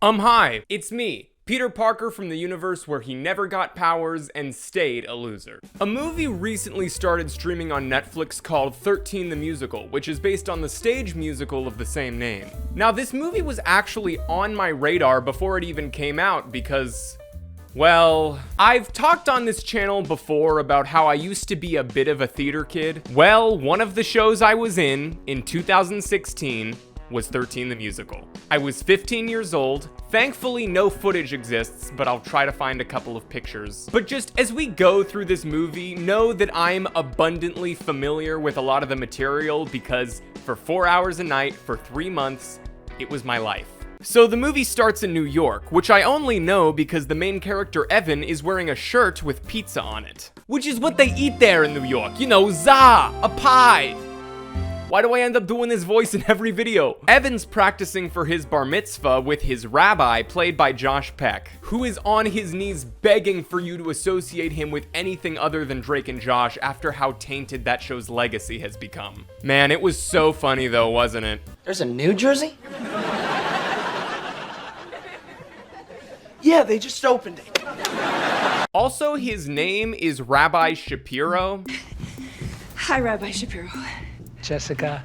Hi, it's me, Peter Parker from the universe where he never got powers and stayed a loser. A movie recently started streaming on Netflix called 13 the Musical, which is based on the stage musical of the same name. Now, this movie was actually on my radar before it even came out because, well, I've talked on this channel before about how I used to be a bit of a theater kid. Well, one of the shows I was in 2016, was 13 the Musical. I was 15 years old. Thankfully, no footage exists, but I'll try to find a couple of pictures. But just as we go through this movie, know that I'm abundantly familiar with a lot of the material because for 4 hours a night for 3 months, it was my life. So the movie starts in New York, which I only know because the main character Evan is wearing a shirt with pizza on it. Which is what they eat there in New York, you know, za, a pie. Why do I end up doing this voice in every video? Evan's practicing for his bar mitzvah with his rabbi, played by Josh Peck, who is on his knees begging for you to associate him with anything other than Drake and Josh after how tainted that show's legacy has become. Man, it was so funny though, wasn't it? There's a New Jersey? Yeah, they just opened it. Also, his name is Rabbi Shapiro. Hi, Rabbi Shapiro. Jessica.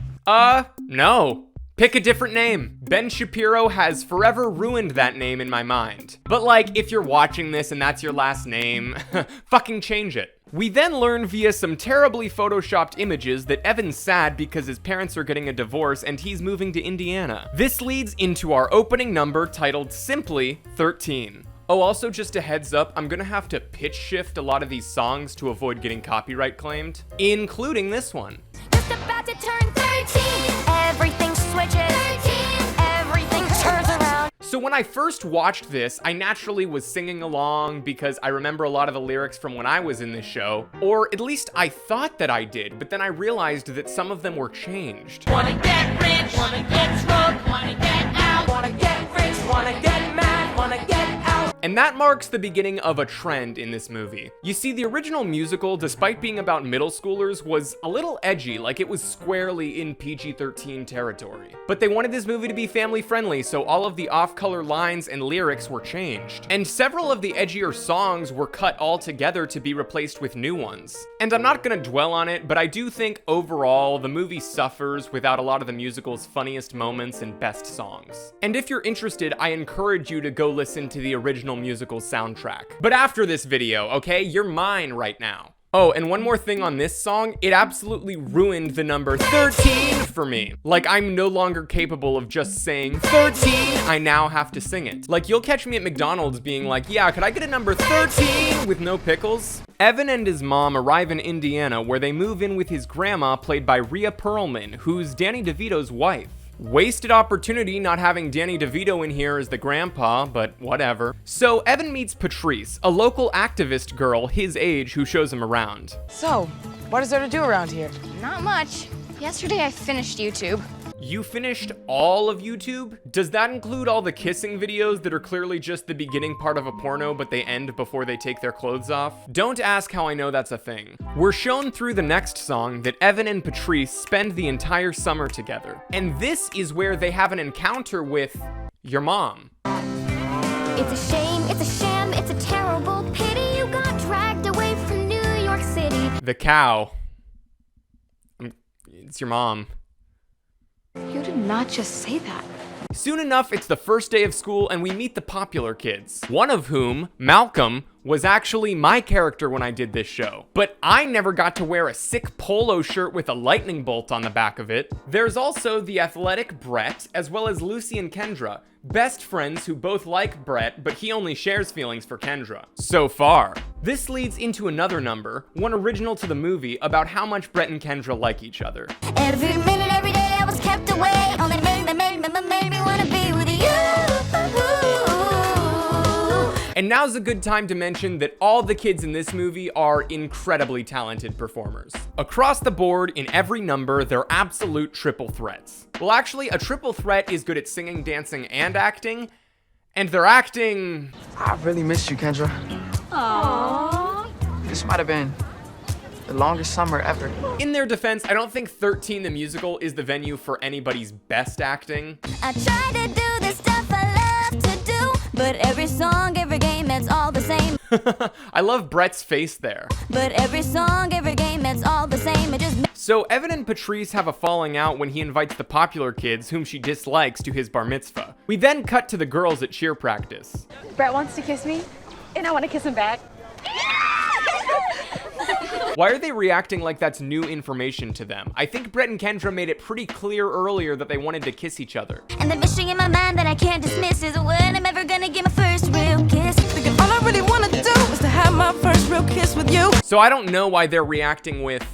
No. Pick a different name. Ben Shapiro has forever ruined that name in my mind. But like, if you're watching this and that's your last name, fucking change it. We then learn via some terribly photoshopped images that Evan's sad because his parents are getting a divorce and he's moving to Indiana. This leads into our opening number titled simply 13. Oh, also just a heads up, I'm gonna have to pitch shift a lot of these songs to avoid getting copyright claimed, including this one. Just about to turn 13, everything switches, 13, everything turns around. So when I first watched this, I naturally was singing along because I remember a lot of the lyrics from when I was in this show, or at least I thought that I did, but then I realized that some of them were changed. Wanna get rich, wanna get drunk, wanna get out, wanna get rich, wanna get mad, wanna get out. And that marks the beginning of a trend in this movie. You see, the original musical, despite being about middle schoolers, was a little edgy, like it was squarely in PG-13 territory. But they wanted this movie to be family friendly, so all of the off-color lines and lyrics were changed. And several of the edgier songs were cut altogether to be replaced with new ones. And I'm not gonna dwell on it, but I do think overall, the movie suffers without a lot of the musical's funniest moments and best songs. And if you're interested, I encourage you to go listen to the original musical soundtrack. But after this video, okay? You're mine right now. Oh, and one more thing on this song, it absolutely ruined the number 13 for me. Like, I'm no longer capable of just saying 13, I now have to sing it. Like, you'll catch me at McDonald's being like, yeah, could I get a number 13 with no pickles? Evan and his mom arrive in Indiana where they move in with his grandma, played by Rhea Perlman, who's Danny DeVito's wife. Wasted opportunity not having Danny DeVito in here as the grandpa, but whatever. So Evan meets Patrice, a local activist girl his age who shows him around. So, what is there to do around here? Not much. Yesterday I finished YouTube. You finished all of YouTube? Does that include all the kissing videos that are clearly just the beginning part of a porno but they end before they take their clothes off? Don't ask how I know that's a thing. We're shown through the next song that Evan and Patrice spend the entire summer together. And this is where they have an encounter with your mom. It's a shame, it's a sham, it's a terrible pity you got dragged away from New York City. The cow. It's your mom. You did not just say that. Soon enough, it's the first day of school and we meet the popular kids. One of whom, Malcolm, was actually my character when I did this show. But I never got to wear a sick polo shirt with a lightning bolt on the back of it. There's also the athletic Brett, as well as Lucy and Kendra, best friends who both like Brett, but he only shares feelings for Kendra. So far. This leads into another number, one original to the movie, about how much Brett and Kendra like each other. Every minute, every day I was kept away, only made me wanna be with you. And now's a good time to mention that all the kids in this movie are incredibly talented performers. Across the board, in every number, they're absolute triple threats. Well, actually, a triple threat is good at singing, dancing, and acting, and they're acting... I really miss you, Kendra. Aww. This might have been the longest summer ever. In their defense, I don't think 13 the Musical is the venue for anybody's best acting. I try to do the stuff I love to do. song, every game, it's all the same. I love Brett's face there. But every song, every game, it's all the same. It just So Evan and Patrice have a falling out when he invites the popular kids, whom she dislikes, to his bar mitzvah. We then cut to the girls at cheer practice. Brett wants to kiss me, and I want to kiss him back. Why are they reacting like that's new information to them? I think Brett and Kendra made it pretty clear earlier that they wanted to kiss each other. And the mission in my mind that I can't dismiss is when I'm ever gonna get my first real kiss. Thinking all I really wanna do is to have my first real kiss with you. So I don't know why they're reacting with...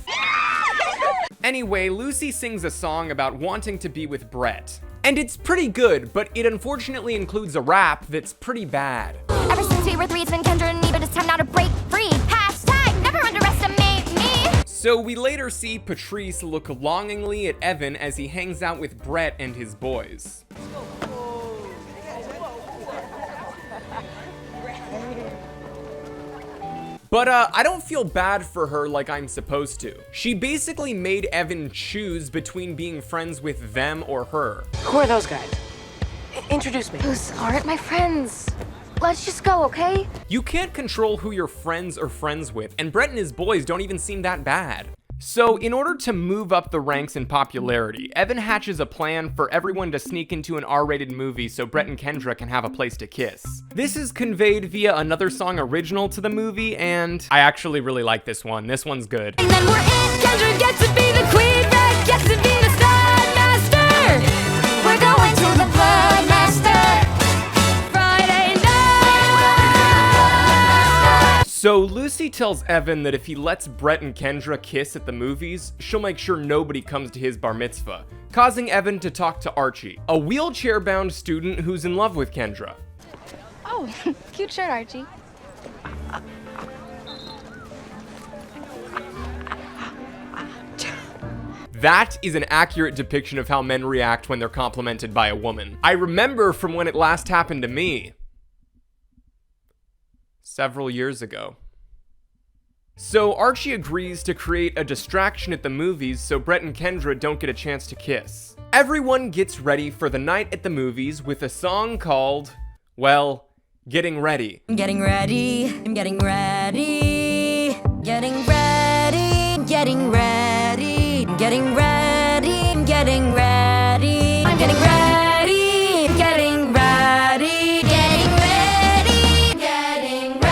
Anyway, Lucy sings a song about wanting to be with Brett. And it's pretty good, but it unfortunately includes a rap that's pretty bad. Ever since we were 3, it's been Kendra and me, but it's time now to break free. Hashtag never underestimate me. So we later see Patrice look longingly at Evan as he hangs out with Brett and his boys. But I don't feel bad for her like I'm supposed to. She basically made Evan choose between being friends with them or her. Who are those guys? Introduce me. Those aren't my friends. Let's just go, okay? You can't control who your friends are friends with, and Brett and his boys don't even seem that bad. So in order to move up the ranks in popularity, Evan hatches a plan for everyone to sneak into an R-rated movie so Brett and Kendra can have a place to kiss. This is conveyed via another song original to the movie, and I actually really like this one. This one's good. And then we're in. Kendra gets to be the queen, Brett gets to be the stud master. We're going to the blood master Friday night. So Lucy tells Evan that if he lets Brett and Kendra kiss at the movies, she'll make sure nobody comes to his bar mitzvah, causing Evan to talk to Archie, a wheelchair-bound student who's in love with Kendra. Oh, cute shirt, Archie. That is an accurate depiction of how men react when they're complimented by a woman. I remember from when it last happened to me. Several years ago. So Archie agrees to create a distraction at the movies so Brett and Kendra don't get a chance to kiss. Everyone gets ready for the night at the movies with a song called, well, Getting Ready. I'm getting ready, I'm getting ready, getting ready, getting ready, getting ready, I'm getting ready, I'm getting ready, getting ready, getting ready, getting ready.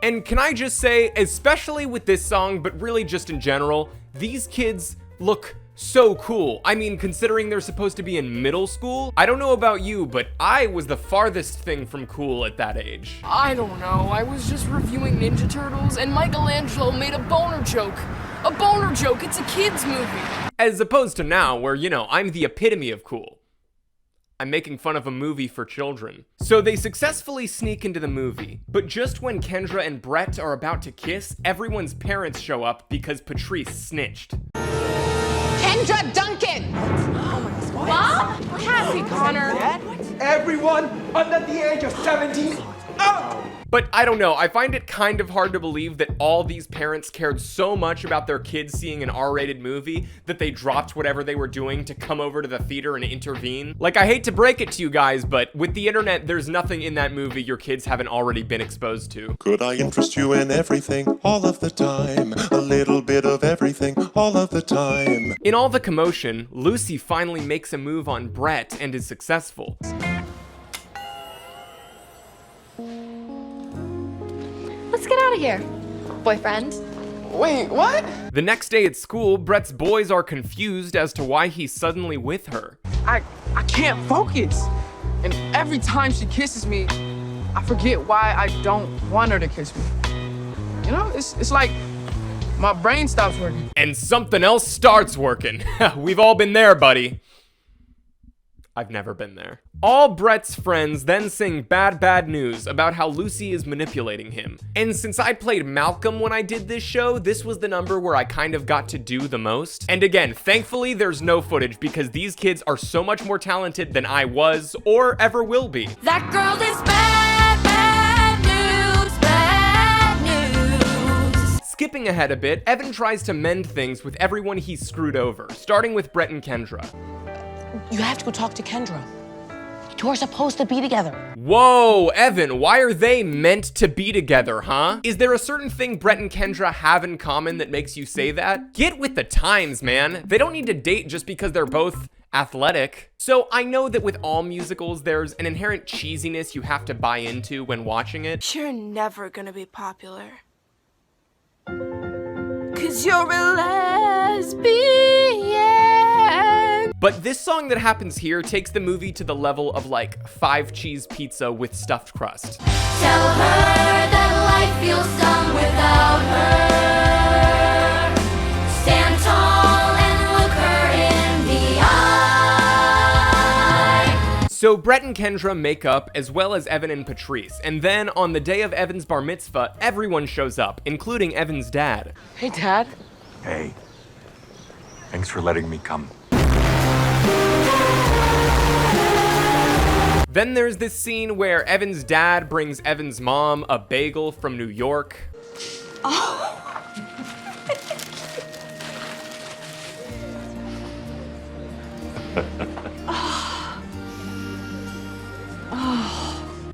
And can I just say, especially with this song, but really just in general, these kids look so cool. I mean, considering they're supposed to be in middle school, I don't know about you, but I was the farthest thing from cool at that age. I don't know, I was just reviewing Ninja Turtles and Michelangelo made a boner joke. A boner joke, it's a kid's movie. As opposed to now, where, you know, I'm the epitome of cool. I'm making fun of a movie for children. So they successfully sneak into the movie, but just when Kendra and Brett are about to kiss, everyone's parents show up because Patrice snitched. Kendra Duncan! Mom? Cassie Connor. Everyone under the age of 17 out! But I don't know, I find it kind of hard to believe that all these parents cared so much about their kids seeing an R-rated movie that they dropped whatever they were doing to come over to the theater and intervene. Like, I hate to break it to you guys, but with the internet, there's nothing in that movie your kids haven't already been exposed to. Could I interest you in everything, all of the time? A little bit of everything, all of the time. In all the commotion, Lucy finally makes a move on Brett and is successful. Let's get out of here, boyfriend. Wait, what? The next day at school, Brett's boys are confused as to why he's suddenly with her. I can't focus. And every time she kisses me, I forget why I don't want her to kiss me. You know, it's like my brain stops working. And something else starts working. We've all been there, buddy. I've never been there. All Brett's friends then sing bad news about how Lucy is manipulating him. And since I played Malcolm when I did this show, this was the number where I kind of got to do the most. And again, thankfully there's no footage because these kids are so much more talented than I was or ever will be. That girl is bad news. Skipping ahead a bit, Evan tries to mend things with everyone he's screwed over, starting with Brett and Kendra. You have to go talk to Kendra. two are supposed to be together. Whoa, Evan, why are they meant to be together, huh? Is there a certain thing Brett and Kendra have in common that makes you say that? Get with the times, man. They don't need to date just because they're both athletic. So I know that with all musicals, there's an inherent cheesiness you have to buy into when watching it. You're never gonna be popular. 'Cause you're a lesbian. But this song that happens here takes the movie to the level of like 5-cheese pizza with stuffed crust. Tell her that life feels dumb without her. Stand tall and look her in the eye. So Brett and Kendra make up, as well as Evan and Patrice, and then on the day of Evan's bar mitzvah, everyone shows up, including Evan's dad. Hey, Dad. Hey, thanks for letting me come. Then there's this scene where Evan's dad brings Evan's mom a bagel from New York. Oh.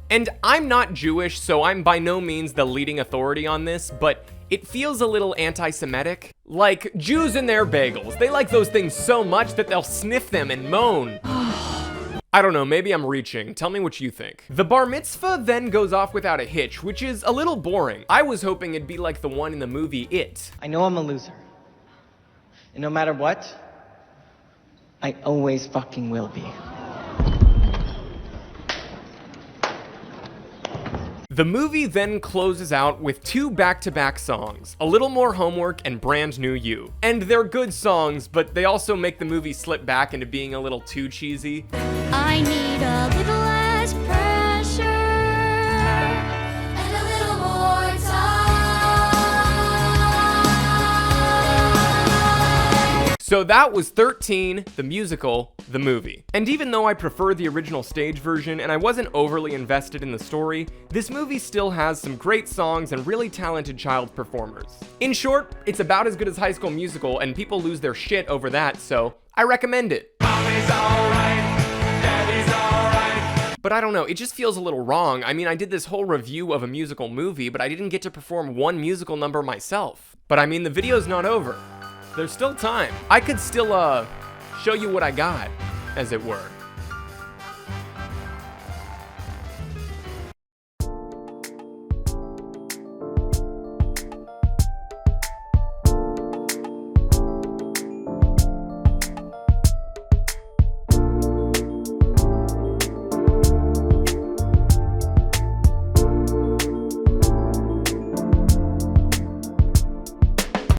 And I'm not Jewish, so I'm by no means the leading authority on this, but it feels a little anti-Semitic. Like, Jews and their bagels, they like those things so much that they'll sniff them and moan. I don't know, maybe I'm reaching. Tell me what you think. The bar mitzvah then goes off without a hitch, which is a little boring. I was hoping it'd be like the one in the movie It. I know I'm a loser. And no matter what, I always fucking will be. The movie then closes out with 2 back-to-back songs, A Little More Homework and Brand New You. And they're good songs, but they also make the movie slip back into being a little too cheesy. I need a little less pressure and a little more time. So that was 13, the musical, the movie. And even though I prefer the original stage version and I wasn't overly invested in the story, this movie still has some great songs and really talented child performers. In short, it's about as good as High School Musical and people lose their shit over that, so I recommend it. But I don't know, it just feels a little wrong. I mean, I did this whole review of a musical movie, but I didn't get to perform one musical number myself. But I mean, the video's not over. There's still time. I could still, show you what I got, as it were.